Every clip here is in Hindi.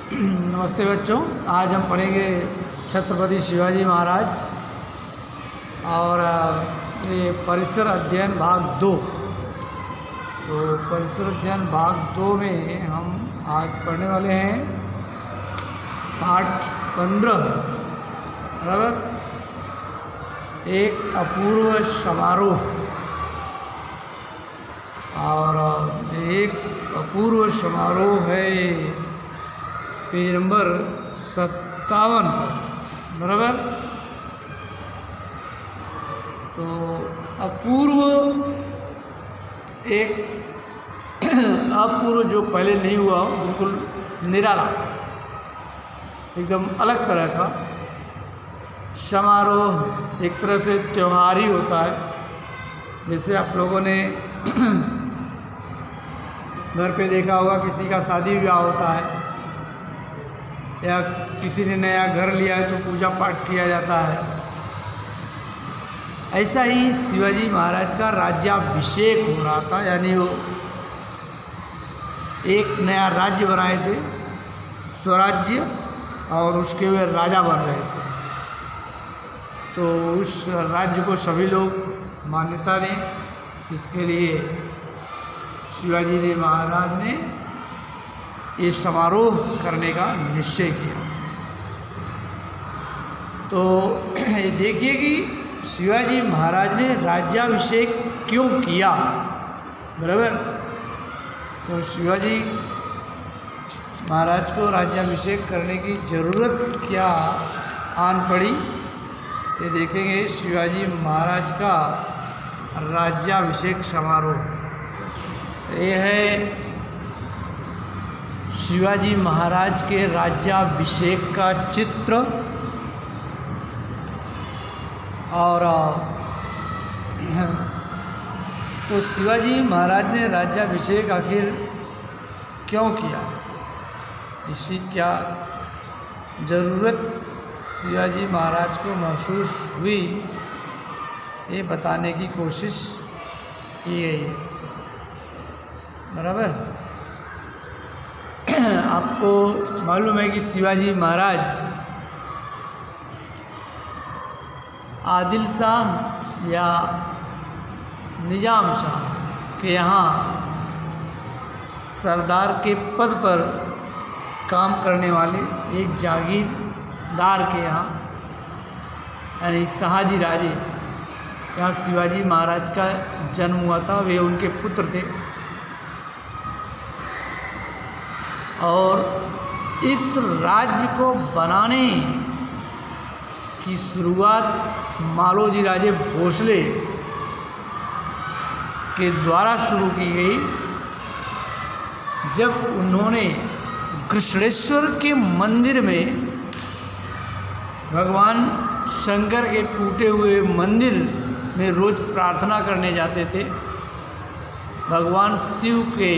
नमस्ते बच्चों, आज हम पढ़ेंगे छत्रपति शिवाजी महाराज और ये परिसर अध्ययन भाग 2। तो परिसर अध्ययन भाग 2 में हम आज पढ़ने वाले हैं पाठ 15, बराबर। एक अपूर्व समारोह। और एक अपूर्व समारोह है पेज नंबर 57 पर, बराबर। तो अपूर्व अपूर्व जो पहले नहीं हुआ, बिल्कुल निराला, एकदम अलग तरह का समारोह। एक तरह से त्यौहार ही होता है। जैसे आप लोगों ने घर पे देखा होगा, किसी का शादी ब्याह होता है या किसी ने नया घर लिया है तो पूजा पाठ किया जाता है। ऐसा ही शिवाजी महाराज का राज्याभिषेक हो रहा था, यानी वो एक नया राज्य बनाए थे, स्वराज्य, और उसके वे राजा बन रहे थे। तो उस राज्य को सभी लोग मान्यता दें, इसके लिए शिवाजी ने महाराज ने ये समारोह करने का निश्चय किया। तो ये देखिए कि शिवाजी महाराज ने राज्याभिषेक क्यों किया, बराबर। तो शिवाजी महाराज को राज्याभिषेक करने की ज़रूरत क्या आन पड़ी, ये देखेंगे। शिवाजी महाराज का राज्याभिषेक समारोह। तो ये है शिवाजी महाराज के राज्याभिषेक का चित्र। और तो शिवाजी महाराज ने राज्याभिषेक आखिर क्यों किया, इसकी क्या ज़रूरत शिवाजी महाराज को महसूस हुई, ये बताने की कोशिश की गई है, बराबर। आपको मालूम है कि शिवाजी महाराज आदिल शाह या निजाम शाह के यहाँ सरदार के पद पर काम करने वाले एक जागीरदार के यहाँ, यानी शाहजी राजे, यहाँ शिवाजी महाराज का जन्म हुआ था। वे उनके पुत्र थे। और इस राज्य को बनाने की शुरुआत मालोजी राजे भोसले के द्वारा शुरू की गई, जब उन्होंने कृष्णेश्वर के मंदिर में, भगवान शंकर के टूटे हुए मंदिर में रोज़ प्रार्थना करने जाते थे। भगवान शिव के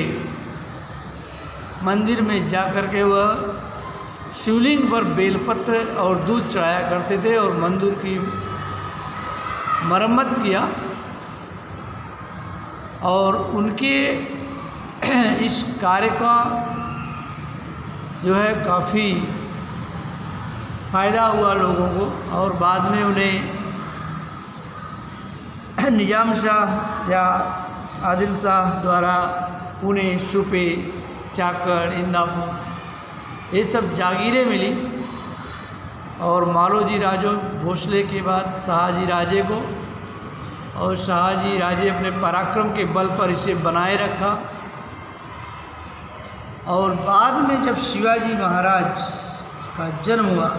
मंदिर में जाकर के वह शिवलिंग पर बेलपत्र और दूध चढ़ाया करते थे और मंदिर की मरम्मत किया। और उनके इस कार्य का जो है काफ़ी फ़ायदा हुआ लोगों को। और बाद में उन्हें निजाम शाह या आदिल शाह द्वारा पुणे, सुपे, चाकड़, इंदापुर, ये सब जागीरें मिली। और मालोजी राजो भोसले के बाद शाहजी राजे को, और शाहजी राजे अपने पराक्रम के बल पर इसे बनाए रखा। और बाद में जब शिवाजी महाराज का जन्म हुआ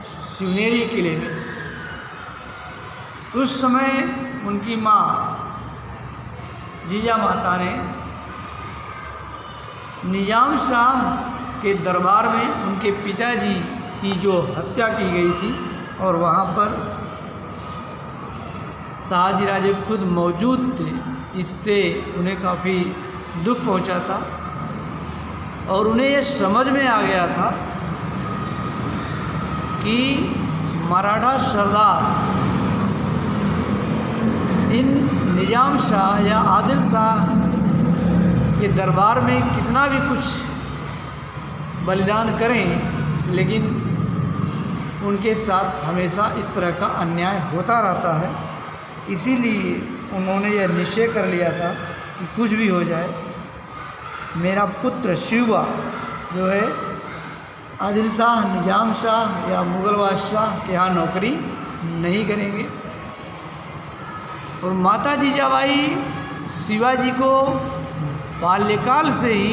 शिवनेरी किले में, उस समय उनकी माँ जीजा माता ने निजाम शाह के दरबार में उनके पिताजी की जो हत्या की गई थी, और वहाँ पर शाहजी राजे खुद मौजूद थे, इससे उन्हें काफ़ी दुख पहुँचा था। और उन्हें यह समझ में आ गया था कि मराठा सरदार इन निजाम शाह या आदिल शाह के दरबार में कितना भी कुछ बलिदान करें, लेकिन उनके साथ हमेशा इस तरह का अन्याय होता रहता है। इसीलिए उन्होंने यह निश्चय कर लिया था कि कुछ भी हो जाए, मेरा पुत्र शिवा जो है आदिल शाह, निजाम शाह या मुग़ल बादशाह के यहाँ नौकरी नहीं करेंगे। और माता जीजाबाई शिवाजी को बाल्यकाल से ही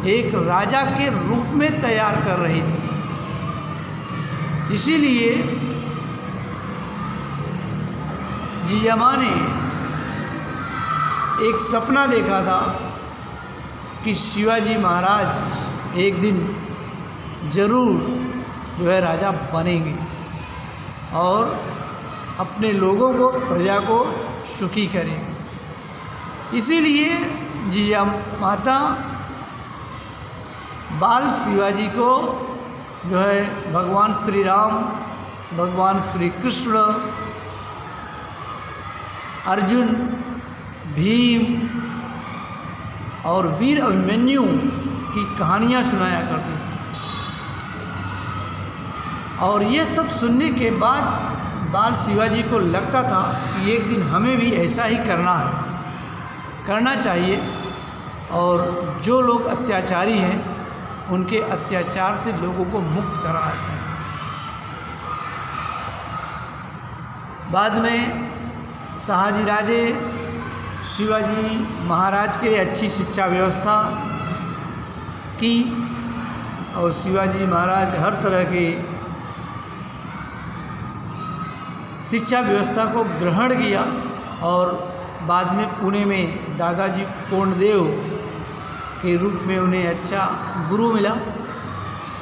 एक राजा के रूप में तैयार कर रही थी। इसीलिए जीजामाँ ने एक सपना देखा था कि शिवाजी महाराज एक दिन ज़रूर जो है राजा बनेंगे और अपने लोगों को, प्रजा को सुखी करेंगे। इसीलिए जीजा माता बाल शिवाजी को जो है भगवान श्री राम, भगवान श्री कृष्ण, अर्जुन, भीम और वीर अभिमन्यु की कहानियाँ सुनाया करती थी। और ये सब सुनने के बाद बाल शिवाजी को लगता था कि एक दिन हमें भी ऐसा ही करना चाहिए और जो लोग अत्याचारी हैं उनके अत्याचार से लोगों को मुक्त कराना चाहिए। बाद में शहाजी राजे शिवाजी महाराज के अच्छी शिक्षा व्यवस्था की और शिवाजी महाराज हर तरह के शिक्षा व्यवस्था को ग्रहण किया और बाद में पुणे में दादाजी कोंडदेव के रूप में उन्हें अच्छा गुरु मिला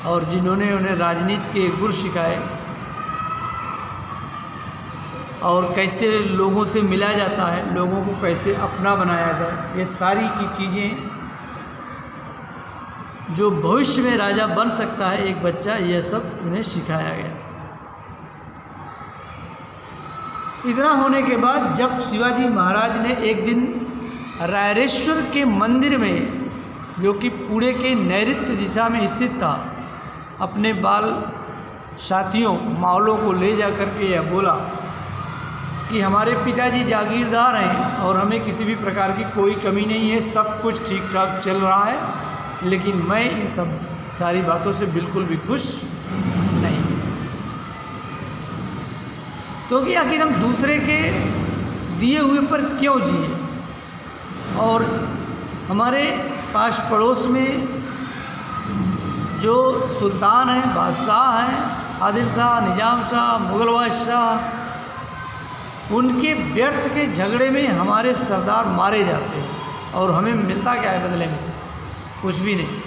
और जिन्होंने उन्हें राजनीति के गुर सिखाए और कैसे लोगों से मिला जाता है, लोगों को कैसे अपना बनाया जाए, ये सारी की चीज़ें जो भविष्य में राजा बन सकता है एक बच्चा, यह सब उन्हें सिखाया गया। इतना होने के बाद जब शिवाजी महाराज ने एक दिन रायरेश्वर के मंदिर में, जो कि पुणे के नैऋत्य दिशा में स्थित था, अपने बाल साथियों मावलों को ले जा कर के यह बोला कि हमारे पिताजी जागीरदार हैं और हमें किसी भी प्रकार की कोई कमी नहीं है, सब कुछ ठीक ठाक चल रहा है, लेकिन मैं इन सब सारी बातों से बिल्कुल भी खुश नहीं, क्योंकि आखिर हम दूसरे के दिए हुए पर क्यों जिए। और हमारे पास पड़ोस में जो सुल्तान हैं, बादशाह हैं, आदिल शाह, निजाम शाह, मुग़ल बादशाह, उनके व्यर्थ के झगड़े में हमारे सरदार मारे जाते हैं और हमें मिलता क्या है बदले में? कुछ भी नहीं।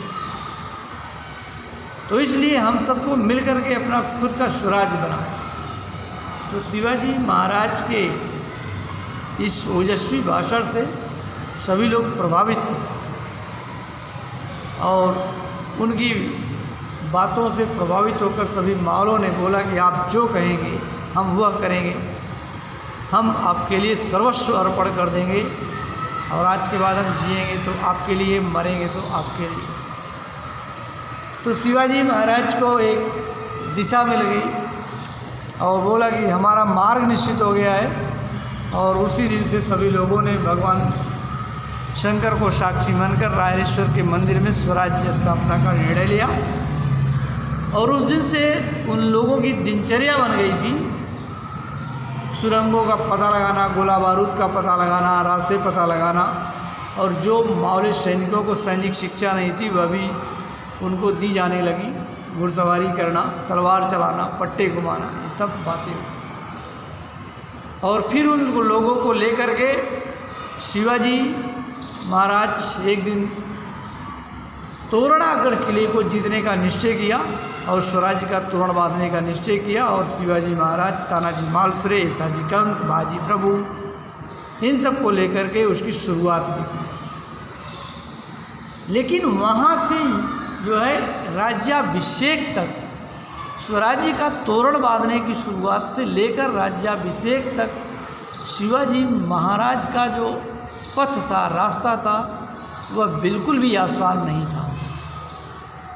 तो इसलिए हम सबको मिल कर के अपना खुद का स्वराज्य बनाएं। तो शिवाजी महाराज के इस ओजस्वी भाषण से सभी लोग प्रभावित थे और उनकी बातों से प्रभावित होकर सभी मावलों ने बोला कि आप जो कहेंगे हम वह करेंगे, हम आपके लिए सर्वस्व अर्पण कर देंगे और आज के बाद हम जिएंगे तो आपके लिए, मरेंगे तो आपके लिए। तो शिवाजी महाराज को एक दिशा मिल गई और बोला कि हमारा मार्ग निश्चित हो गया है। और उसी दिन से सभी लोगों ने भगवान शंकर को साक्षी मानकर रायरेश्वर के मंदिर में स्वराज्य स्थापना का निर्णय लिया। और उस दिन से उन लोगों की दिनचर्या बन गई थी, सुरंगों का पता लगाना, गोला बारूद का पता लगाना, रास्ते पता लगाना, और जो मावली सैनिकों को सैनिक शिक्षा नहीं थी वह भी उनको दी जाने लगी। घुड़सवारी करना, तलवार चलाना, पट्टे घुमाना, ये सब बातें। और फिर उन लोगों को लेकर के शिवाजी महाराज एक दिन तोरणागढ़ किले को जीतने का निश्चय किया और स्वराज्य का तोरण बांधने का निश्चय किया। और शिवाजी महाराज तानाजी मालुसरे, येसाजी कंक, बाजी प्रभु, इन सब को लेकर के उसकी शुरुआत भी की। लेकिन वहाँ से जो है राज्याभिषेक तक, स्वराज्य का तोरण बांधने की शुरुआत से लेकर राज्याभिषेक तक शिवाजी महाराज का जो पथ था, रास्ता था, वह बिल्कुल भी आसान नहीं था।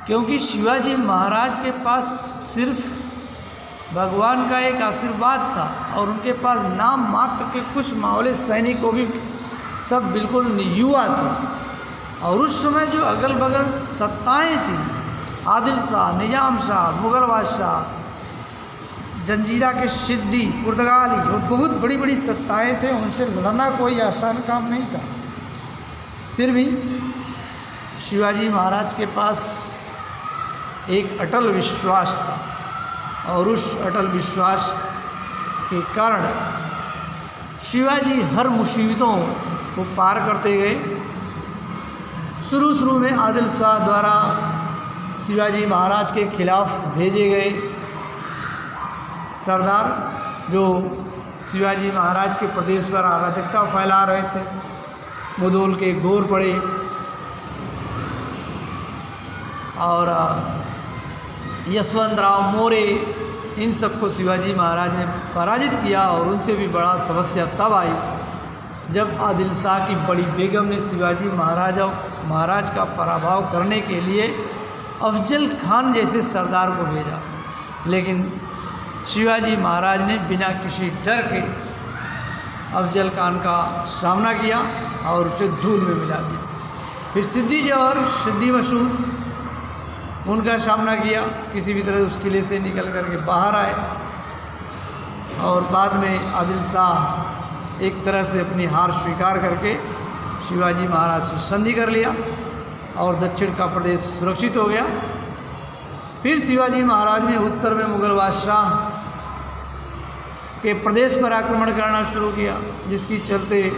क्योंकि शिवाजी महाराज के पास सिर्फ भगवान का एक आशीर्वाद था और उनके पास नाम मात्र के कुछ मावले सैनिकों भी सब बिल्कुल युवा थे। और उस समय जो अगल बगल सत्ताएं थी, आदिल शाह, निजाम शाह, मुग़ल बादशाह, जंजीरा के सिद्दी, पुर्तगाली और बहुत बड़ी बड़ी सत्ताएं थे, उनसे लड़ना कोई आसान काम नहीं था। फिर भी शिवाजी महाराज के पास एक अटल विश्वास था और उस अटल विश्वास के कारण शिवाजी हर मुसीबतों को पार करते गए। शुरू में आदिल शाह द्वारा शिवाजी महाराज के खिलाफ भेजे गए सरदार, जो शिवाजी महाराज के प्रदेश पर अराजकता फैला रहे थे, मुधोल के गोर पड़े और यशवंतराव मोरे, इन सबको शिवाजी महाराज ने पराजित किया। और उनसे भी बड़ा समस्या तब आई जब आदिल शाह की बड़ी बेगम ने शिवाजी महाराज का पराभव करने के लिए अफजल खान जैसे सरदार को भेजा, लेकिन शिवाजी महाराज ने बिना किसी डर के अफजल खान का सामना किया और उसे धूल में मिला दिया। फिर सिद्दी जौहर, सिद्दी मसूद, उनका सामना किया, किसी भी तरह उस किले से निकल कर के बाहर आए और बाद में आदिल शाह एक तरह से अपनी हार स्वीकार करके शिवाजी महाराज से संधि कर लिया और दक्षिण का प्रदेश सुरक्षित हो गया। फिर शिवाजी महाराज ने उत्तर में मुग़ल बादशाह के प्रदेश पर आक्रमण करना शुरू किया, जिसकी चलते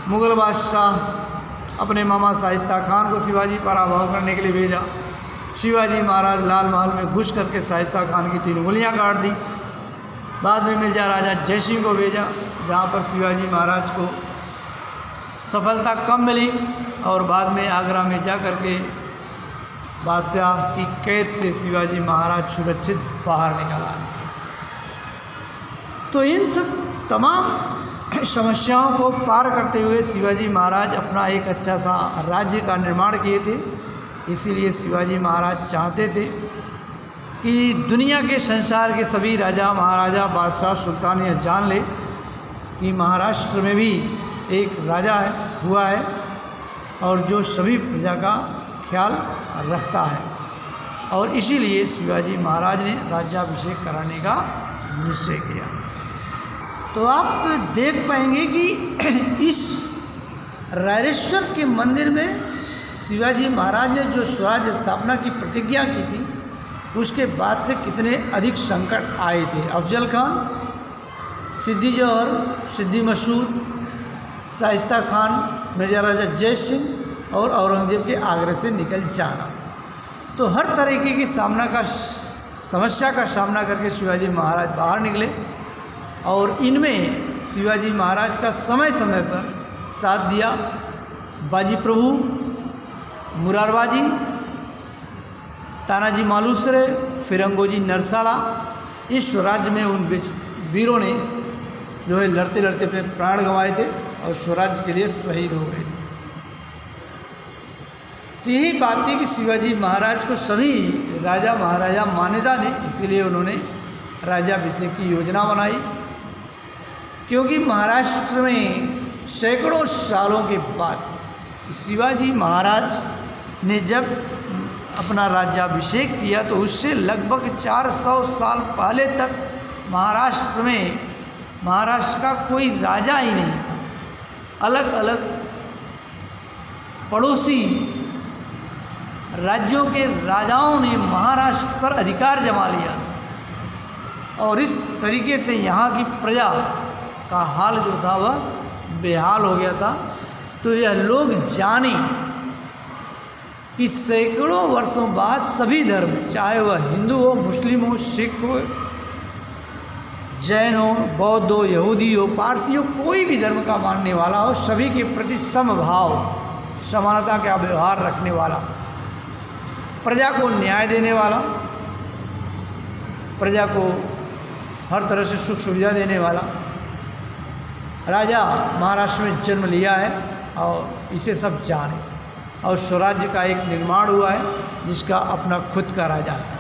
मुग़ल बादशाह अपने मामा शाइस्ता खान को शिवाजी पराभव करने के लिए भेजा। शिवाजी महाराज लाल महल में घुस करके शाइस्ता खान की 3 उंगलियां काट दी। बाद में मिर्जा राजा जय सिंह को भेजा, जहां पर शिवाजी महाराज को सफलता कम मिली और बाद में आगरा में जा कर के बादशाह की कैद से शिवाजी महाराज सुरक्षित बाहर निकल आए। तो इन सब तमाम समस्याओं को पार करते हुए शिवाजी महाराज अपना एक अच्छा सा राज्य का निर्माण किए थे। इसीलिए शिवाजी महाराज चाहते थे कि दुनिया के संसार के सभी राजा, महाराजा, बादशाह, सुल्तान यह जान ले कि महाराष्ट्र में भी एक राजा हुआ है और जो सभी प्रजा का ख्याल रखता है। और इसीलिए शिवाजी महाराज ने राज्याभिषेक कराने का निश्चय किया। तो आप देख पाएंगे कि इस रायरेश्वर के मंदिर में शिवाजी महाराज ने जो स्वराज्य स्थापना की प्रतिज्ञा की थी, उसके बाद से कितने अधिक संकट आए थे। अफजल खान, सिद्दी जौहर, सिद्दी मसूद, शाइस्ता खान, मिर्जा राजा जय सिंह और औरंगजेब के आगरे से निकल जाना, तो हर तरीके की समस्या का सामना करके शिवाजी महाराज बाहर निकले। और इनमें शिवाजी महाराज का समय समय पर साथ दिया बाजी प्रभु, मुरारबाजी, तानाजी मालुसरे, फिरंगोजी नरसाला। इस स्वराज्य में उन वीरों ने जो है लड़ते लड़ते अपने प्राण गंवाए थे और स्वराज्य के लिए शहीद हो गए थे। तो यही बात थी कि शिवाजी महाराज को सभी राजा महाराजा मान्यता दी, इसीलिए उन्होंने राज्याभिषेक की योजना बनाई। क्योंकि महाराष्ट्र में सैकड़ों सालों के बाद शिवाजी महाराज ने जब अपना राज्याभिषेक किया तो उससे लगभग 400 साल पहले तक महाराष्ट्र का कोई राजा ही नहीं था। अलग अलग पड़ोसी राज्यों के राजाओं ने महाराष्ट्र पर अधिकार जमा लिया और इस तरीके से यहाँ की प्रजा का हाल जो था वह बेहाल हो गया था। तो यह लोग जाने कि सैकड़ों वर्षों बाद सभी धर्म, चाहे वह हिंदू हो, मुस्लिम हो, सिख हो, जैन हो, बौद्ध हो, यहूदी हो, पारसी हो, कोई भी धर्म का मानने वाला हो, सभी के प्रति समभाव, समानता का व्यवहार रखने वाला, प्रजा को न्याय देने वाला, प्रजा को हर तरह से सुख सुविधा देने वाला राजा महाराष्ट्र में जन्म लिया है और इसे सब जाने। और स्वराज्य का एक निर्माण हुआ है जिसका अपना खुद का राजा है।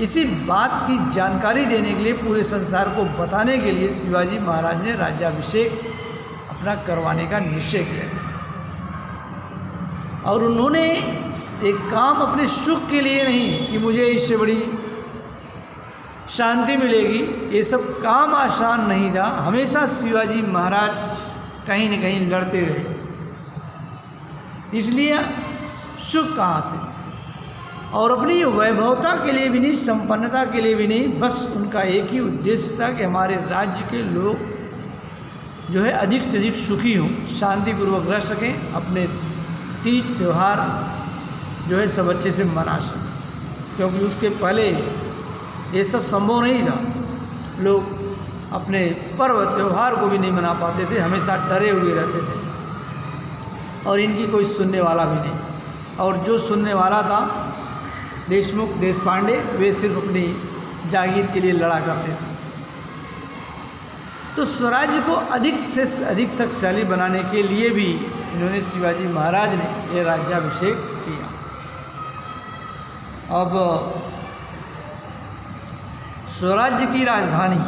इसी बात की जानकारी देने के लिए, पूरे संसार को बताने के लिए शिवाजी महाराज ने राज्याभिषेक अपना करवाने का निश्चय किया। और उन्होंने एक काम अपने सुख के लिए नहीं कि मुझे इससे बड़ी शांति मिलेगी, ये सब काम आसान नहीं था। हमेशा शिवाजी महाराज कहीं न कहीं लड़ते रहे। इसलिए सुख कहाँ से, और अपनी वैभवता के लिए भी नहीं, संपन्नता के लिए भी नहीं, बस उनका एक ही उद्देश्य था कि हमारे राज्य के लोग जो है अधिक से अधिक सुखी हों, शांतिपूर्वक रह सकें, अपने तीज त्यौहार जो है सब अच्छे से मना सकें। क्योंकि उसके पहले ये सब संभव नहीं था। लोग अपने पर्व त्यौहार को भी नहीं मना पाते थे, हमेशा डरे हुए रहते थे, और इनकी कोई सुनने वाला भी नहीं। और जो सुनने वाला था देशमुख, देशपांडे, वे सिर्फ अपनी जागीर के लिए लड़ा करते थे। तो स्वराज्य को अधिक से अधिक शक्तिशाली बनाने के लिए भी इन्होंने, शिवाजी महाराज ने, यह राज्याभिषेक किया। अब स्वराज्य की राजधानी,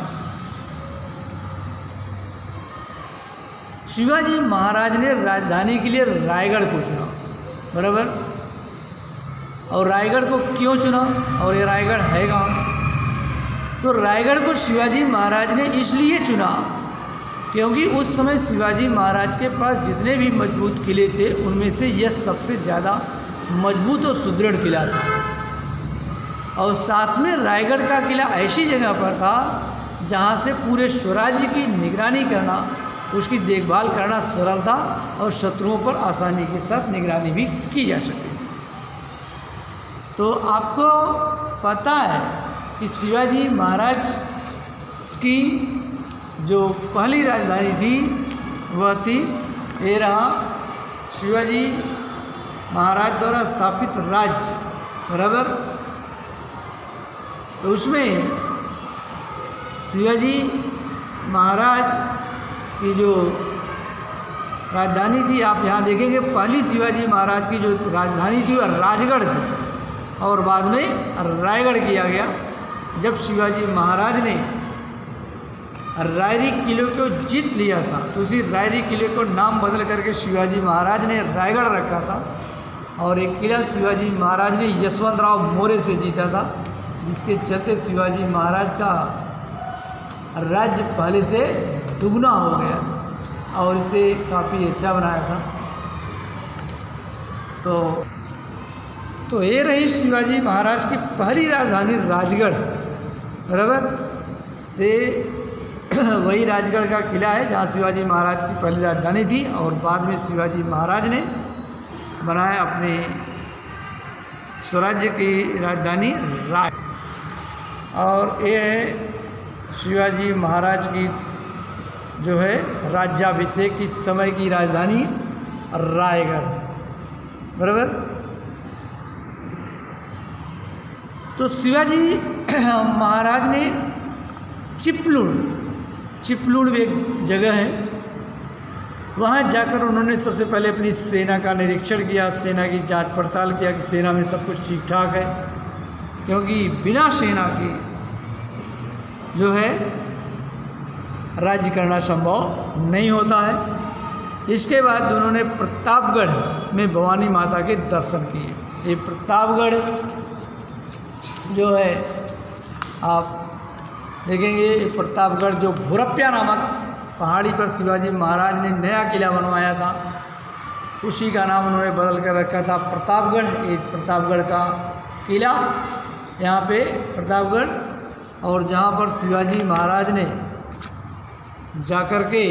शिवाजी महाराज ने राजधानी के लिए रायगढ़ को चुना, बराबर। और रायगढ़ को क्यों चुना, और ये रायगढ़ है कहाँ? तो रायगढ़ को शिवाजी महाराज ने इसलिए चुना क्योंकि उस समय शिवाजी महाराज के पास जितने भी मजबूत किले थे उनमें से यह सबसे ज़्यादा मजबूत और सुदृढ़ किला था। और साथ में रायगढ़ का किला ऐसी जगह पर था जहाँ से पूरे स्वराज्य की निगरानी करना, उसकी देखभाल करना सरल था, और शत्रुओं पर आसानी के साथ निगरानी भी की जा सकती थी। तो आपको पता है कि शिवाजी महाराज की जो पहली राजधानी थी वह थी, ये रहा शिवाजी महाराज द्वारा स्थापित राज्य, बराबर। तो उसमें शिवाजी महाराज की जो राजधानी थी, आप यहाँ देखेंगे पहली शिवाजी महाराज की जो राजधानी थी वह राजगढ़ थी, और बाद में रायगढ़ किया गया। जब शिवाजी महाराज ने रायरी किले को जीत लिया था तो उसी रायरी किले को नाम बदल करके शिवाजी महाराज ने रायगढ़ रखा था। और एक किला शिवाजी महाराज ने यशवंतराव मौर्य से जीता था, जिसके चलते शिवाजी महाराज का राज्य पहले से दुगना हो गया था और इसे काफ़ी अच्छा बनाया था। तो ये रही शिवाजी महाराज की पहली राजधानी राजगढ़, बराबर। ये वही राजगढ़ का किला है जहाँ शिवाजी महाराज की पहली राजधानी थी, और बाद में शिवाजी महाराज ने बनाया अपने स्वराज्य की राजधानी राय। और ये है शिवाजी महाराज की जो है राज्याभिषेक की समय की राजधानी रायगढ़, बराबर। तो शिवाजी महाराज ने चिपलूण एक जगह है, वहाँ जाकर उन्होंने सबसे पहले अपनी सेना का निरीक्षण किया, सेना की जांच पड़ताल किया कि सेना में सब कुछ ठीक ठाक है, क्योंकि बिना सेना की जो है राज्य करना संभव नहीं होता है। इसके बाद उन्होंने प्रतापगढ़ में भवानी माता के दर्शन किए। ये प्रतापगढ़ जो है आप देखेंगे, प्रतापगढ़ जो भुरप्या नामक पहाड़ी पर शिवाजी महाराज ने नया किला बनवाया था, उसी का नाम उन्होंने बदल कर रखा था प्रतापगढ़। ये प्रतापगढ़ का किला यहाँ पे प्रतापगढ़, और जहाँ पर शिवाजी महाराज ने जाकर के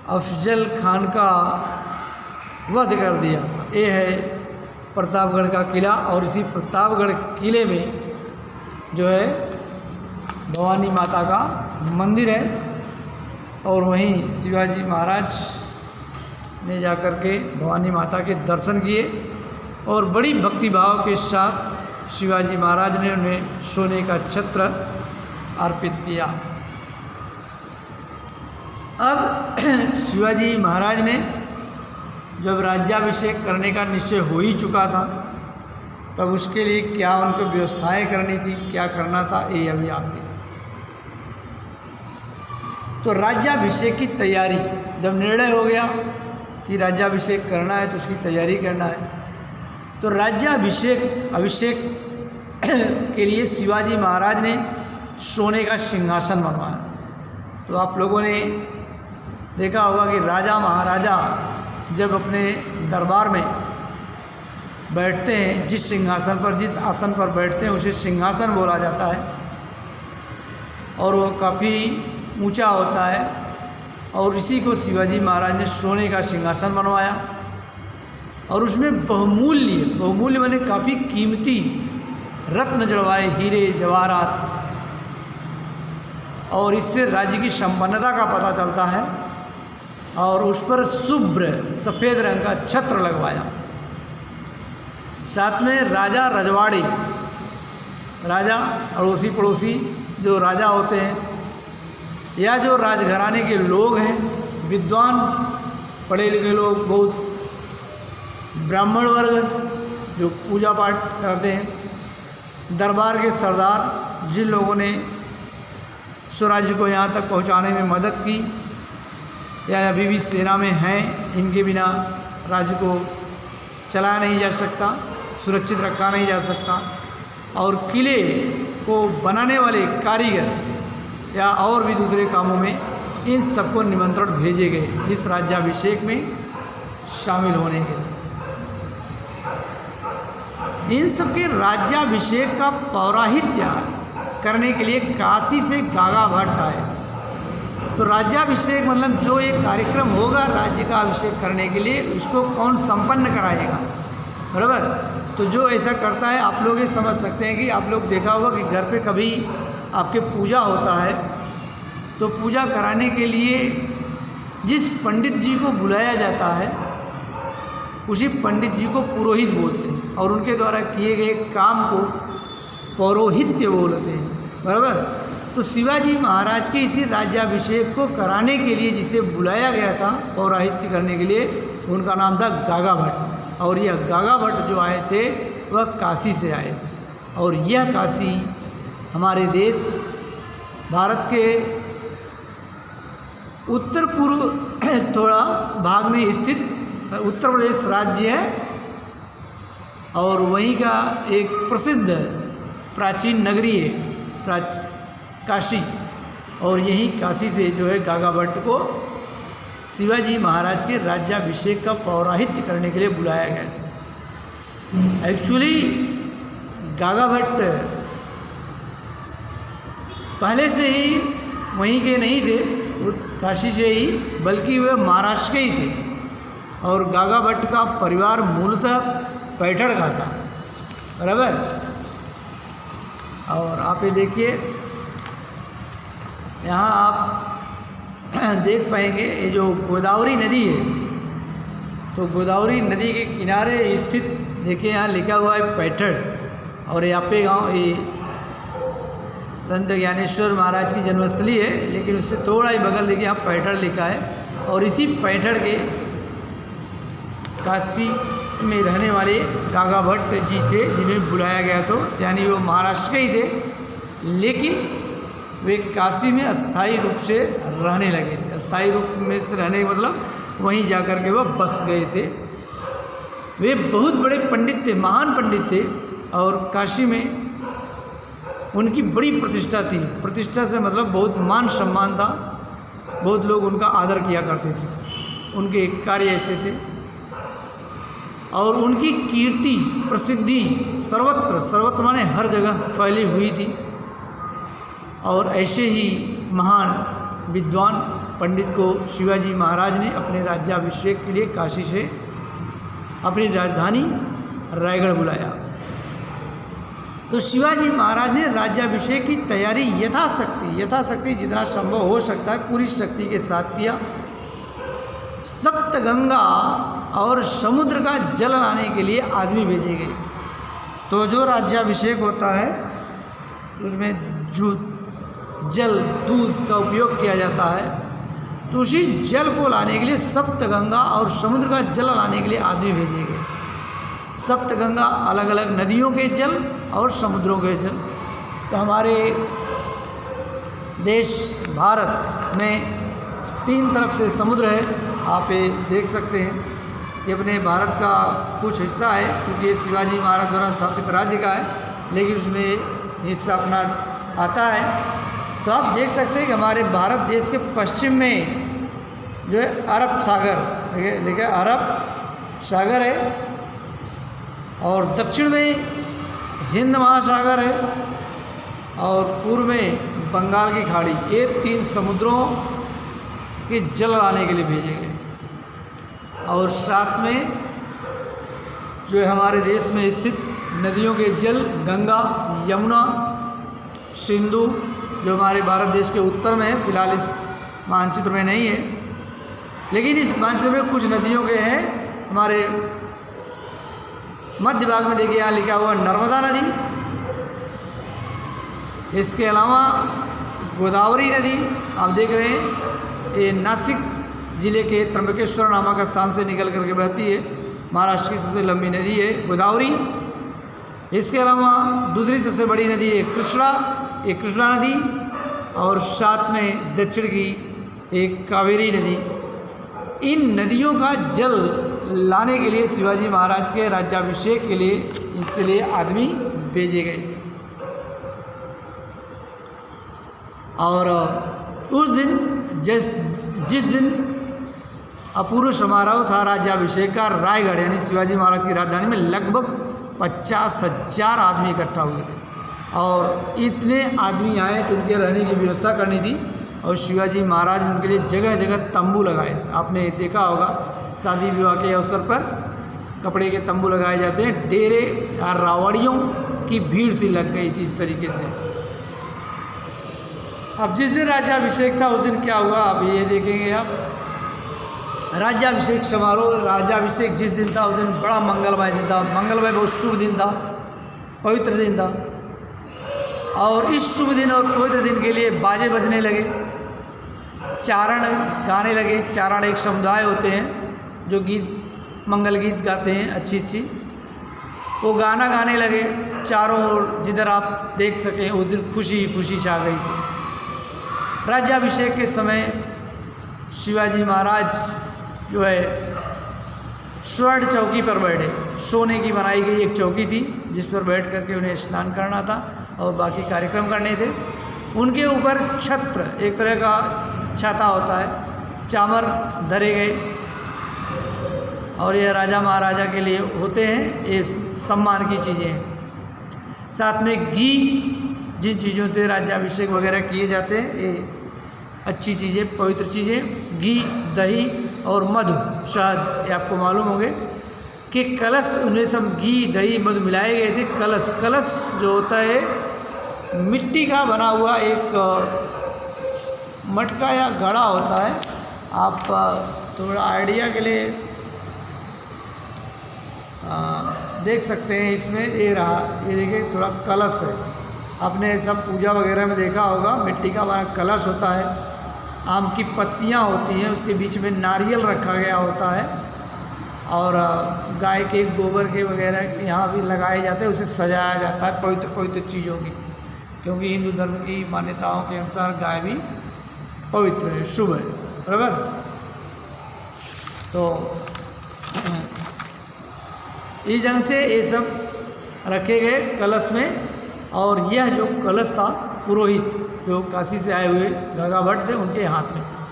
अफजल खान का वध कर दिया था। ये है प्रतापगढ़ का किला, और इसी प्रतापगढ़ किले में जो है भवानी माता का मंदिर है, और वहीं शिवाजी महाराज ने जाकर के भवानी माता के दर्शन किए, और बड़ी भक्तिभाव के साथ शिवाजी महाराज ने उन्हें सोने का छत्र अर्पित किया। अब शिवाजी महाराज ने जब राज्याभिषेक करने का निश्चय हो ही चुका था, तब उसके लिए क्या उनको व्यवस्थाएं करनी थी, क्या करना था, ये अभी आप देखें। तो राज्याभिषेक की तैयारी, जब निर्णय हो गया कि राज्याभिषेक करना है तो उसकी तैयारी करना है, तो अभिषेक के लिए शिवाजी महाराज ने सोने का सिंहासन बनवाया। तो आप लोगों ने देखा होगा कि राजा महाराजा जब अपने दरबार में बैठते हैं, जिस सिंहासन पर, जिस आसन पर बैठते हैं उसे सिंहासन बोला जाता है, और वो काफ़ी ऊंचा होता है, और इसी को शिवाजी महाराज ने सोने का सिंहासन बनवाया। और उसमें बहुमूल्य माने काफ़ी कीमती रत्न जड़वाए, हीरे जवाहरात, और इससे राज्य की संपन्नता का पता चलता है। और उस पर शुभ्र सफ़ेद रंग का छत्र लगवाया। साथ में राजा रजवाड़ी, राजा अड़ोसी पड़ोसी जो राजा होते हैं, या जो राजघराने के लोग हैं, विद्वान पढ़े लिखे लोग, बहुत ब्राह्मण वर्ग जो पूजा पाठ करते हैं, दरबार के सरदार, जिन लोगों ने स्वराज्य को यहाँ तक पहुँचाने में मदद की, या अभी भी सेना में हैं, इनके बिना राज्य को चलाया नहीं जा सकता, सुरक्षित रखा नहीं जा सकता। और किले को बनाने वाले कारीगर या और भी दूसरे कामों में, इन सबको निमंत्रण भेजे गए इस राज्याभिषेक में शामिल होने के लिए। इन सबके राज्याभिषेक का पौराहित्य करने के लिए काशी से गागा भट्ट आए। तो राज्याभिषेक मतलब जो एक कार्यक्रम होगा राज्य का अभिषेक करने के लिए, उसको कौन संपन्न कराएगा, बराबर। तो जो ऐसा करता है, आप लोग ये समझ सकते हैं कि आप लोग देखा होगा कि घर पे कभी आपके पूजा होता है, तो पूजा कराने के लिए जिस पंडित जी को बुलाया जाता है, उसी पंडित जी को पुरोहित बोलते हैं, और उनके द्वारा किए गए काम को पौरोहित्य बोलते हैं, बराबर। तो शिवाजी महाराज के इसी राज्याभिषेक को कराने के लिए जिसे बुलाया गया था पौराहित्य करने के लिए, उनका नाम था गागा भट्ट। और यह गागा भट्ट जो आए थे वह काशी से आए थे, और यह काशी हमारे देश भारत के उत्तर पूर्व थोड़ा भाग में स्थित उत्तर प्रदेश राज्य है, और वहीं का एक प्रसिद्ध प्राचीन नगरी है काशी। और यही काशी से जो है गागा भट्ट को शिवाजी महाराज के राज्याभिषेक का पौराहित्य करने के लिए बुलाया गया था। एक्चुअली गागा भट्ट पहले से ही वहीं के नहीं थे, काशी से ही, बल्कि वे महाराष्ट्र के ही थे। और गागा भट्ट का परिवार मूलतः पैठण का था, बराबर। और आप ये देखिए, यहाँ आप देख पाएंगे ये जो गोदावरी नदी है, तो गोदावरी नदी के किनारे स्थित, देखिए यहाँ लिखा हुआ है पैठण, और यहाँ पे गाँव ये संत ज्ञानेश्वर महाराज की जन्मस्थली है, लेकिन उससे थोड़ा ही बगल देखिए यहाँ पैठण लिखा है। और इसी पैठण के काशी में रहने वाले गागा भट्ट जी थे, जिन्हें बुलाया गया, तो यानी वो महाराष्ट्र के ही थे, लेकिन वे काशी में अस्थायी रूप से रहने लगे थे। अस्थायी रूप में से रहने का मतलब वहीं जाकर के वह बस गए थे। वे बहुत बड़े पंडित थे, महान पंडित थे, और काशी में उनकी बड़ी प्रतिष्ठा थी। प्रतिष्ठा से मतलब बहुत मान सम्मान था, बहुत लोग उनका आदर किया करते थे, उनके कार्य ऐसे थे। और उनकी कीर्ति प्रसिद्धि सर्वत्र माने हर जगह फैली हुई थी। और ऐसे ही महान विद्वान पंडित को शिवाजी महाराज ने अपने राज्याभिषेक के लिए काशी से अपनी राजधानी रायगढ़ बुलाया। तो शिवाजी महाराज ने राज्याभिषेक की तैयारी यथाशक्ति जितना संभव हो सकता है पूरी शक्ति के साथ किया। सप्तगंगा और समुद्र का जल लाने के लिए आदमी भेजे गए। तो जो राज्याभिषेक होता है उसमें जल दूध का उपयोग किया जाता है, तो उसी जल को लाने के लिए सप्तगंगा और समुद्र का जल लाने के लिए आदमी भेजे गए। सप्तगंगा अलग अलग नदियों के जल और समुद्रों के जल। तो हमारे देश भारत में 3 तरफ से समुद्र है, आप ये देख सकते हैं। ये अपने भारत का कुछ हिस्सा है, क्योंकि ये शिवाजी महाराज द्वारा स्थापित राज्य का है, लेकिन उसमें हिस्सा अपना आता है। तो आप देख सकते हैं कि हमारे भारत देश के पश्चिम में जो है अरब सागर, देखिए अरब सागर है, और दक्षिण में हिंद महासागर है, और पूर्व में बंगाल की खाड़ी। ये 3 समुद्रों के जल आने के लिए भेजे गए। और साथ में जो है हमारे देश में स्थित नदियों के जल गंगा, यमुना, सिंधु, जो हमारे भारत देश के उत्तर में है, फिलहाल इस मानचित्र में नहीं है, लेकिन इस मानचित्र में कुछ नदियों के हैं। हमारे मध्य भाग में देखिए यहाँ लिखा हुआ नर्मदा नदी, इसके अलावा गोदावरी नदी आप देख रहे हैं, ये नासिक जिले के त्र्यंबकेश्वर नामक स्थान से निकल करके बहती है। महाराष्ट्र की सबसे लंबी नदी है गोदावरी। इसके अलावा दूसरी सबसे बड़ी नदी है कृष्णा, एक कृष्णा नदी, और साथ में दक्षिण की एक कावेरी नदी। इन नदियों का जल लाने के लिए शिवाजी महाराज के राज्याभिषेक के लिए, इसके लिए आदमी भेजे गए थे। और उस दिन जिस दिन अपूर्व समारोह था राज्याभिषेक का, रायगढ़ यानी शिवाजी महाराज की राजधानी में लगभग 50,000 आदमी इकट्ठा हुए थे। और इतने आदमी आए कि उनके रहने की व्यवस्था करनी थी, और शिवाजी महाराज उनके लिए जगह जगह तंबू लगाए। आपने देखा होगा शादी विवाह के अवसर पर कपड़े के तंबू लगाए जाते हैं। डेरे या रावड़ियों की भीड़ सी लग गई थी इस तरीके से। अब जिस दिन राज्याभिषेक था उस दिन क्या हुआ, अब ये देखेंगे आप। राज्याभिषेक समारोह, राज्याभिषेक जिस दिन था उस दिन बड़ा मंगलमय दिन था। मंगलमय बहुत शुभ दिन था, पवित्र दिन था। और इस शुभ दिन और पवित्र दिन के लिए बाजे बजने लगे, चारण गाने लगे। चारण एक समुदाय होते हैं जो गीत, मंगल गीत गाते हैं अच्छी, वो गाना गाने लगे चारों ओर, जिधर आप देख सकें। उस दिन खुशी खुशी छा गई थी। राज्याभिषेक के समय शिवाजी महाराज जो है स्वर्ण चौकी पर बैठे। सोने की बनाई गई एक चौकी थी जिस पर बैठ करके उन्हें स्नान करना था और बाकी कार्यक्रम करने थे। उनके ऊपर छत्र, एक तरह का छाता होता है, चामर धरे गए, और यह राजा महाराजा के लिए होते हैं, ये सम्मान की चीज़ें हैं। साथ में घी, जिन चीज़ों से राज्याभिषेक वगैरह किए जाते हैं, ये अच्छी चीज़ें, पवित्र चीज़ें, घी, दही और मधु, शहद। ये आपको मालूम होंगे कि कलश, उन्हें सब घी, दही, मधु मिलाए गए थे। कलश जो होता है मिट्टी का बना हुआ एक मटका या घड़ा होता है। आप थोड़ा आइडिया के लिए देख सकते हैं, इसमें ये रहा, ये देखिए थोड़ा कलश है। आपने सब पूजा वगैरह में देखा होगा, मिट्टी का बना कलश होता है, आम की पत्तियां होती हैं, उसके बीच में नारियल रखा गया होता है, और गाय के गोबर के वगैरह यहाँ भी लगाए जाते हैं, उसे सजाया जाता है पवित्र पवित्र चीज़ों की, क्योंकि हिंदू धर्म की मान्यताओं के अनुसार गाय भी पवित्र है, शुभ है, बराबर। तो इस ढंग से ये सब रखे गए कलश में। और यह जो कलश था, पुरोहित जो काशी से आए हुए गागा भट्ट थे, उनके हाथ में था।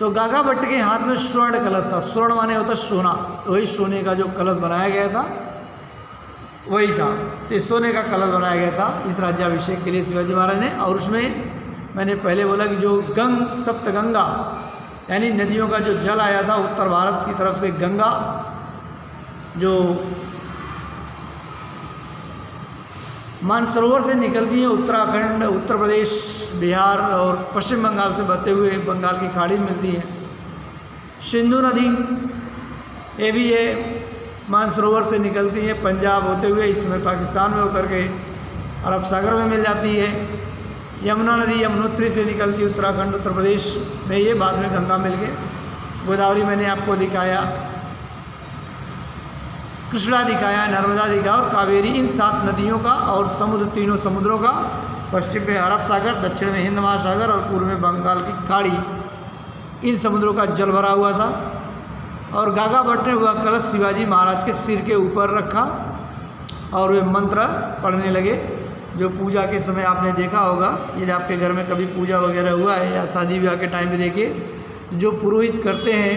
तो गागा भट्ट के हाथ में स्वर्ण कलश था। स्वर्ण माने होता सोना, वही सोने का जो कलश बनाया गया था वही था। तो सोने का कलश बनाया गया था इस राज्याभिषेक के लिए शिवाजी महाराज ने। और उसमें मैंने पहले बोला कि जो सप्तगंगा यानी नदियों का जो जल आया था उत्तर भारत की तरफ से, गंगा जो मानसरोवर से निकलती है, उत्तराखंड, उत्तर प्रदेश, बिहार और पश्चिम बंगाल से बहते हुए बंगाल की खाड़ी में मिलती है। सिंधु नदी, ये भी है, मानसरोवर से निकलती है पंजाब होते हुए, इस समय पाकिस्तान में होकर के अरब सागर में मिल जाती है। यमुना नदी यमुनोत्री से निकलती उत्तराखंड उत्तर प्रदेश में, ये बाद में गंगा मिल गए। गोदावरी मैंने आपको दिखाया, कृष्णा दिखाया, नर्मदा दिखाया और कावेरी, इन 7 नदियों का और समुद्र, तीनों समुद्रों का, पश्चिम में अरब सागर, दक्षिण में हिंद महासागर और पूर्व में बंगाल की खाड़ी, इन समुद्रों का जल भरा हुआ था। और गागा भट्ट ने हुआ कलश शिवाजी महाराज के सिर के ऊपर रखा और वे मंत्र पढ़ने लगे, जो पूजा के समय आपने देखा होगा। यदि आपके घर में कभी पूजा वगैरह हुआ है या शादी ब्याह के टाइम पे देखिए, जो पुरोहित करते हैं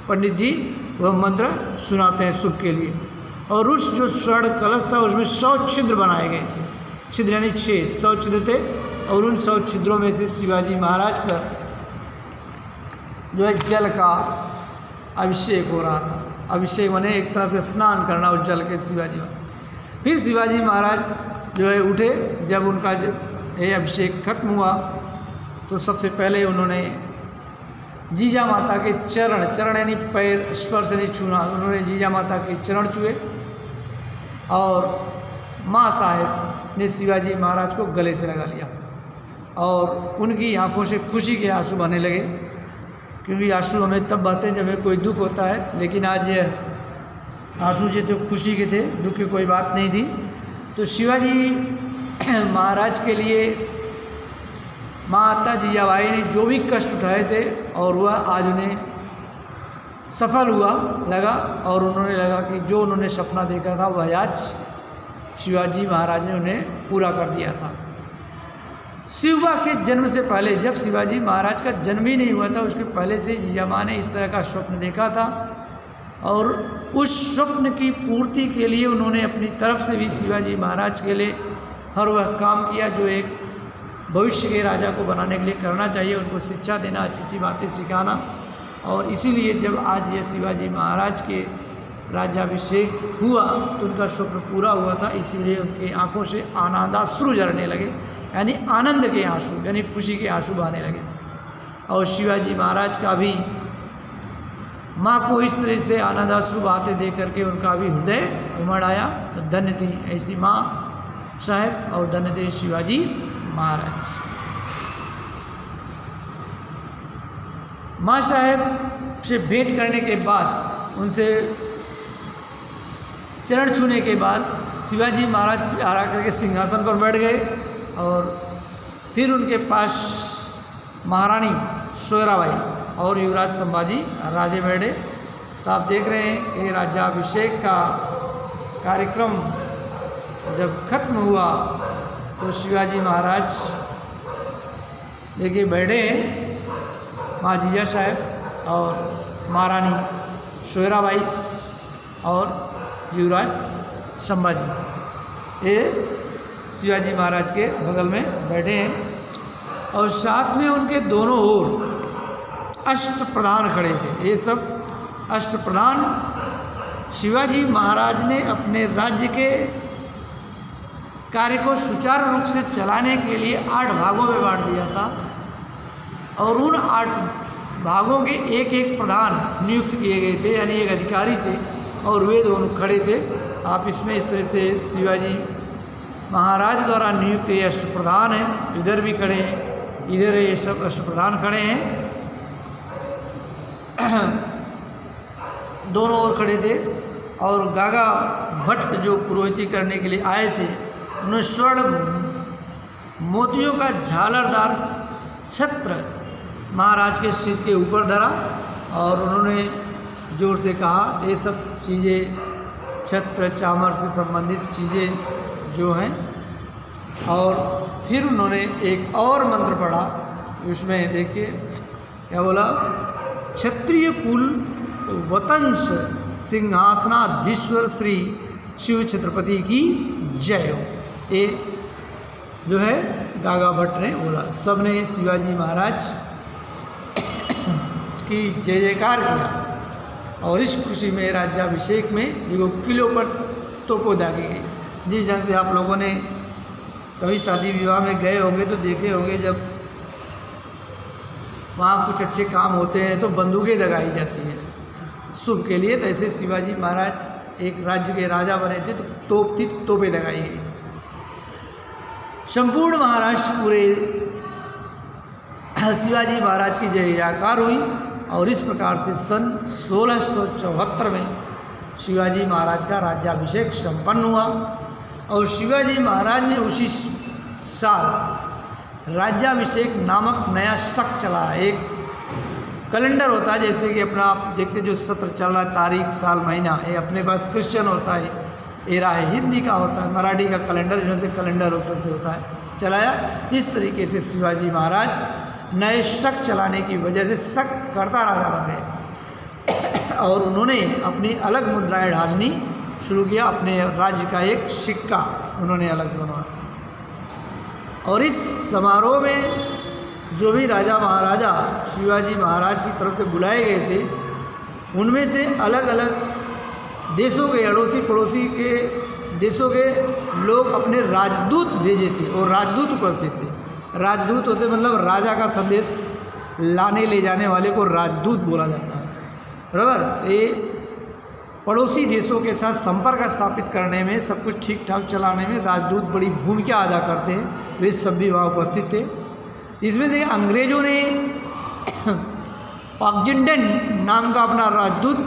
पंडित जी, वह मंत्र सुनाते हैं शुभ के लिए। और उस जो स्वर्ण कलश था उसमें 100 छिद्र बनाए गए थे, छिद्र यानी छेद, 100 छिद्र थे। और उन 100 छिद्रों में से शिवाजी महाराज पर जो है जल का अभिषेक हो रहा था। अभिषेक माने एक तरह से स्नान करना उस जल के शिवाजी में। फिर शिवाजी महाराज जो है उठे, जब उनका ये अभिषेक खत्म हुआ तो सबसे पहले उन्होंने जीजा माता के चरण, चरण यानी पैर स्पर्श नहीं छूना, उन्होंने जीजा माता के चरण छुए और माँ साहेब ने शिवाजी महाराज को गले से लगा लिया और उनकी आंखों से खुशी के आंसू बहने लगे, क्योंकि आंसू हमें तब बहते हैं जब हमें कोई दुख होता है, लेकिन आज ये आंसू जो तो खुशी के थे, दुख की कोई बात नहीं थी। तो शिवाजी महाराज के लिए माता जीजाबाई ने जो भी कष्ट उठाए थे और वह आज उन्हें सफल हुआ लगा, और उन्होंने लगा कि जो उन्होंने सपना देखा था वह आज शिवाजी महाराज ने उन्हें पूरा कर दिया था। शिवबा के जन्म से पहले, जब शिवाजी महाराज का जन्म ही नहीं हुआ था, उसके पहले से जीजामाँ ने इस तरह का स्वप्न देखा था और उस स्वप्न की पूर्ति के लिए उन्होंने अपनी तरफ से भी शिवाजी महाराज के लिए हर वह काम किया जो एक भविष्य के राजा को बनाने के लिए करना चाहिए, उनको शिक्षा देना, अच्छी अच्छी बातें सिखाना। और इसीलिए जब आज ये शिवाजी महाराज के राज्याभिषेक हुआ तो उनका स्वप्न पूरा हुआ था, इसीलिए उनकी आंखों से आनंदाश्रु झरने लगे, यानी आनंद के आंसू, यानी खुशी के आंसू बहने लगे थे। और शिवाजी महाराज का भी माँ को इस तरह से आनंदाश्रु बहाते देख करके उनका भी हृदय उमड़ आया। तो धन्य थी ऐसी माँ साहेब और धन्य थे शिवाजी महाराज। माँ साहेब से भेंट करने के बाद, उनसे चरण छूने के बाद शिवाजी महाराज आरा करके सिंहासन पर बैठ गए और फिर उनके पास महारानी सोयराबाई और युवराज संभाजी राजे बैठे। तो आप देख रहे हैं कि राज्याभिषेक का कार्यक्रम जब खत्म हुआ तो शिवाजी महाराज देखिए बैठे हैं, माँ जीजा साहब और महारानी सोयराबाई और युवराज संभाजी, ये शिवाजी महाराज के बगल में बैठे हैं और साथ में उनके दोनों ओर अष्टप्रधान खड़े थे। ये सब अष्टप्रधान शिवाजी महाराज ने अपने राज्य के कार्य को सुचारू रूप से चलाने के लिए 8 भागों में बांट दिया था और उन 8 भागों के एक एक प्रधान नियुक्त किए गए थे, यानी एक अधिकारी थे और वे दोनों खड़े थे। आप इसमें इस तरह से शिवाजी महाराज द्वारा नियुक्त ये अष्टप्रधान हैं, इधर भी खड़े हैं, इधर ये सब अष्टप्रधान खड़े हैं, दोनों ओर खड़े थे। और गागा भट्ट जो पुरोहिती करने के लिए आए थे, उन्होंने स्वर्ण मोतियों का झालरदार छत्र महाराज के सिर के ऊपर धरा और उन्होंने जोर से कहा, ये सब चीज़ें छत्र चामर से संबंधित चीज़ें जो हैं। और फिर उन्होंने एक और मंत्र पढ़ा, उसमें देखिए क्या बोला, क्षत्रिय कुल वतंश सिंहासनाधीश्वर श्री शिव छत्रपति की जय हो। ये जो है गागा भट्ट ने बोला। सब ने शिवाजी महाराज की जय जयकार किया और इस खुशी में राज्याभिषेक में देखो किलों पर तोपों दागी गई। जिस ढंग से आप लोगों ने कभी शादी विवाह में गए होंगे तो देखे होंगे, जब वहाँ कुछ अच्छे काम होते हैं तो बंदूकें दगाई जाती हैं शुभ के लिए। तो ऐसे शिवाजी महाराज एक राज्य के राजा बने थे तो तोप थी, तो तोपें दगाई गई थी। संपूर्ण महाराष्ट्र पूरे शिवाजी महाराज की जय जयकार हुई और इस प्रकार से सन 1674 में शिवाजी महाराज का राज्याभिषेक संपन्न हुआ और शिवाजी महाराज ने उसी साल राज्याभिषेक नामक नया शक चला। एक कैलेंडर होता है, जैसे कि अपना आप देखते जो सत्र चल रहा है, तारीख साल महीना, ये अपने पास क्रिश्चियन होता है, एरा है, हिंदी का होता है, मराठी का कैलेंडर जैसे कैलेंडर होता से होता है चलाया। इस तरीके से शिवाजी महाराज नए शक चलाने की वजह से शक करता राजा बन गए और उन्होंने अपनी अलग मुद्राएं ढालनी शुरू किया। अपने राज्य का एक सिक्का उन्होंने अलग से बनवाया और इस समारोह में जो भी राजा महाराजा शिवाजी महाराज की तरफ से बुलाए गए थे, उनमें से अलग अलग देशों के अड़ोसी पड़ोसी के देशों के लोग अपने राजदूत भेजे थे और राजदूत उपस्थित थे। राजदूत होते मतलब राजा का संदेश लाने ले जाने वाले को राजदूत बोला जाता है, बराबर। तो ये पड़ोसी देशों के साथ संपर्क स्थापित करने में, सब कुछ ठीक ठाक चलाने में राजदूत बड़ी भूमिका अदा करते हैं। वे सब भी वहाँ उपस्थित थे। इसमें देखिए अंग्रेजों ने ऑक्जिंडन नाम का अपना राजदूत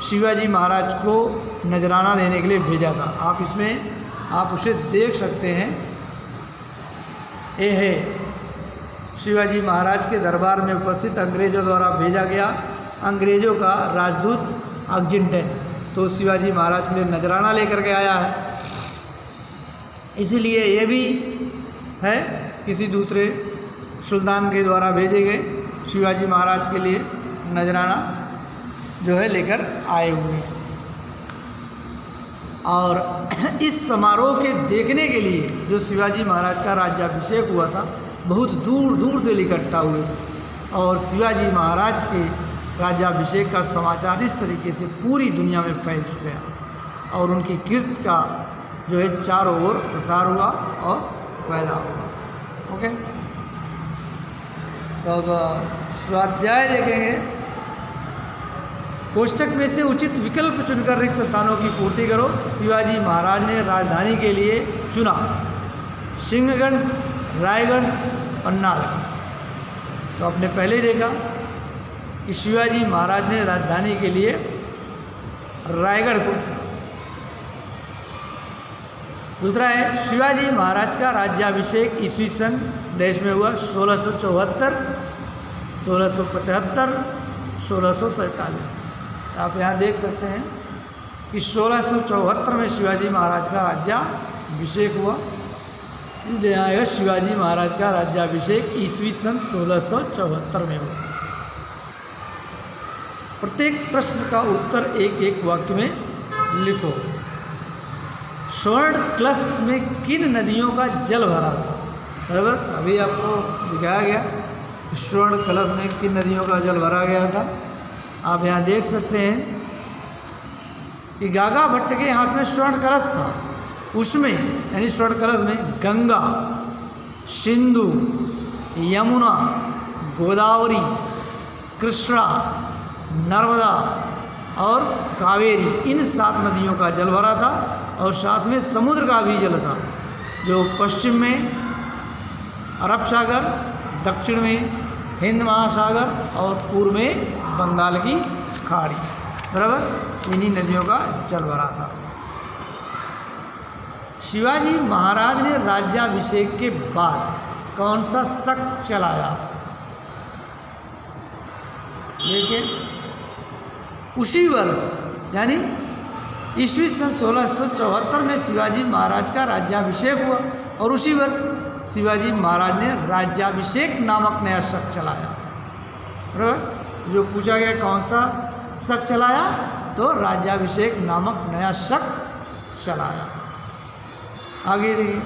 शिवाजी महाराज को नजराना देने के लिए भेजा था। आप इसमें आप उसे देख सकते हैं। ये है शिवाजी महाराज के दरबार में उपस्थित अंग्रेजों द्वारा भेजा गया अंग्रेजों का राजदूत ऑक्जिंटन, तो शिवाजी महाराज के लिए नजराना लेकर के आया है। इसीलिए ये भी है किसी दूसरे सुल्तान के द्वारा भेजे गए शिवाजी महाराज के लिए नजराना जो है लेकर आए हुए। और इस समारोह के देखने के लिए जो शिवाजी महाराज का राज्याभिषेक हुआ था, बहुत दूर दूर से इकट्ठा हुए थे और शिवाजी महाराज के राज्याभिषेक का समाचार इस तरीके से पूरी दुनिया में फैल गया और उनकी कीर्ति का जो है चारों ओर प्रसार हुआ और फैला हुआ। ओके, तो अब स्वाध्याय देखेंगे। कोष्ठक में से उचित विकल्प चुनकर रिक्त स्थानों की पूर्ति करो। शिवाजी महाराज ने राजधानी के लिए चुना सिंहगढ़, रायगढ़ और नालगढ़। तो आपने पहले ही देखा कि शिवाजी महाराज ने राजधानी के लिए रायगढ़ को चुना। दूसरा है शिवाजी महाराज का राज्याभिषेक ईस्वी सन देश में हुआ 1674, 1675, 1647। आप यहाँ देख सकते हैं कि 1674 में शिवाजी महाराज का राज्याभिषेक हुआ। इसलिए आएगा शिवाजी महाराज का राज्याभिषेक ईस्वी सन 1674 में हुआ। प्रत्येक प्रश्न का उत्तर एक एक वाक्य में लिखो। स्वर्ण कलश में किन नदियों का जल भरा था? बराबर, अभी आपको दिखाया गया स्वर्ण कलश में किन नदियों का जल भरा गया था। आप यहाँ देख सकते हैं कि गागा भट्ट के हाथ में स्वर्ण कलश था, उसमें यानी स्वर्ण कलश में गंगा, सिंधु, यमुना, गोदावरी, कृष्णा, नर्मदा और कावेरी, इन 7 नदियों का जल भरा था और साथ में समुद्र का भी जल था, जो पश्चिम में अरब सागर, दक्षिण में हिंद महासागर और पूर्व में बंगाल की खाड़ी, बराबर, इन्हीं नदियों का जल भरा था। शिवाजी महाराज ने राज्याभिषेक के बाद कौन सा शक चलाया? देखिए, उसी वर्ष यानी ईस्वी सन 1674 में शिवाजी महाराज का राज्याभिषेक हुआ और उसी वर्ष शिवाजी महाराज ने राज्याभिषेक नामक नया शक चलाया। बराबर, जो पूछा गया कौन सा शक चलाया, तो राज्याभिषेक नामक नया शक चलाया। आगे देखिए,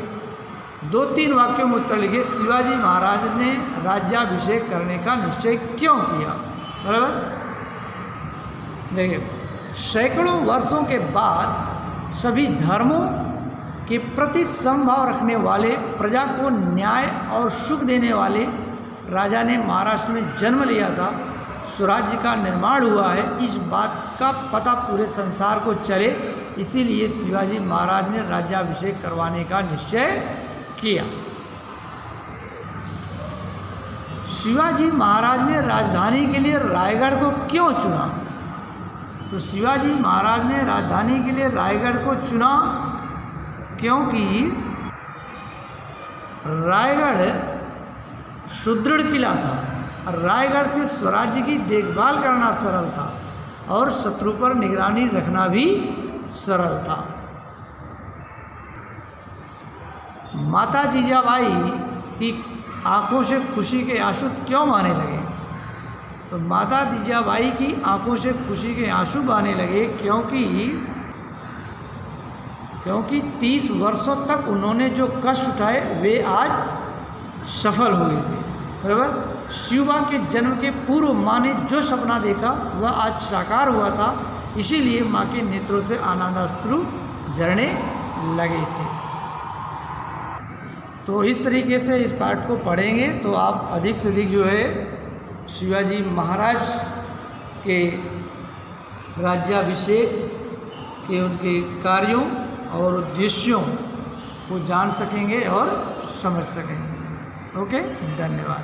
2-3 वाक्यों में उत्तर लिखिए। शिवाजी महाराज ने राज्याभिषेक करने का निश्चय क्यों किया? बराबर, देखिए, सैकड़ों वर्षों के बाद सभी धर्मों के प्रति समभाव रखने वाले, प्रजा को न्याय और सुख देने वाले राजा ने महाराष्ट्र में जन्म लिया था। स्वराज्य का निर्माण हुआ है, इस बात का पता पूरे संसार को चले, इसीलिए शिवाजी महाराज ने राज्याभिषेक करवाने का निश्चय किया। शिवाजी महाराज ने राजधानी के लिए रायगढ़ को क्यों चुना? तो शिवाजी महाराज ने राजधानी के लिए रायगढ़ को चुना क्योंकि रायगढ़ सुदृढ़ किला था, रायगढ़ से स्वराज्य की देखभाल करना सरल था और शत्रु पर निगरानी रखना भी सरल था। माता जीजाबाई की आंखों से खुशी के आंसू क्यों बहने लगे? तो माता जीजाबाई की आंखों से खुशी के आंसू बहने लगे क्योंकि 30 वर्षों तक उन्होंने जो कष्ट उठाए वे आज सफल हुए थे। बराबर, शिवबा के जन्म के पूर्व माँ ने जो सपना देखा वह आज साकार हुआ था, इसीलिए माँ के नेत्रों से आनंदाश्रु झरने लगे थे। तो इस तरीके से इस पाठ को पढ़ेंगे तो आप अधिक से अधिक जो है शिवाजी महाराज के राज्याभिषेक के उनके कार्यों और उद्देश्यों को जान सकेंगे और समझ सकेंगे। ओके, धन्यवाद।